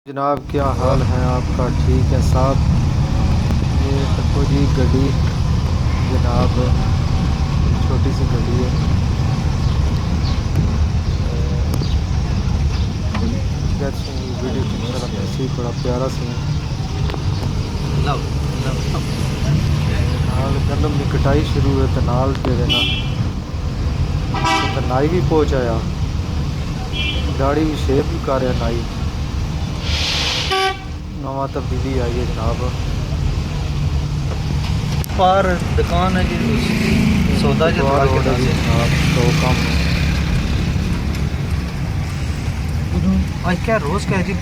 जनाब क्या हाल है आपका? ठीक है साहब। ये देखो जी गड्डी जनाब, छोटी सी गड्डी है। कैसे वीडियो इंशाल्लाह ऐसे ही बड़ा प्यारा सीन नाल गंदम की कटाई शुरू है तो नाल दे देना तो नाई भी पहुंच आया, दाढ़ी भी शेव भी कर रहा नाई। नवा तब्दीली आई है जनाब। पार दुकान है जी, सौदा जो बाहर दवा के रोड है जी दासे जनाब, तो कम आज क्या रोज क्या है जी,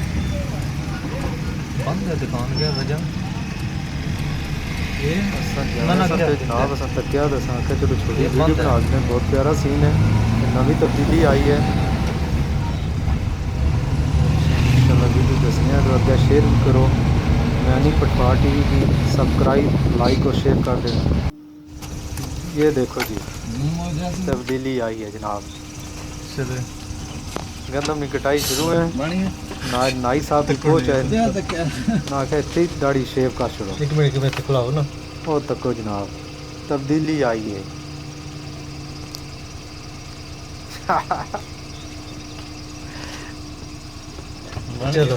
बंद है दुकान, क्या वजह? ये ना ना क्या जनाब असा तकिया दसा के चलो छोटी ये वीडियो बंद बना है। देने। बहुत प्यारा सीन है, नवी तब्दीली आई है। इंशाल्लाह वीडियो दसने तो अगर शेयर भी करो। मैनी पटवार टीवी की सब्सक्राइब लाइक और शेयर कर देना। ये देखो जी तब्दीली आई है जनाब। चले गंदम की कटाई शुरू है बढ़िया ना, नाई साहब भी पहुंच है ना के इतनी दाढ़ी शेव कर छोड़ो। एक मिनट के मैं खिलाओ ना। ओ तको जनाब तब्दीली आई है। चलो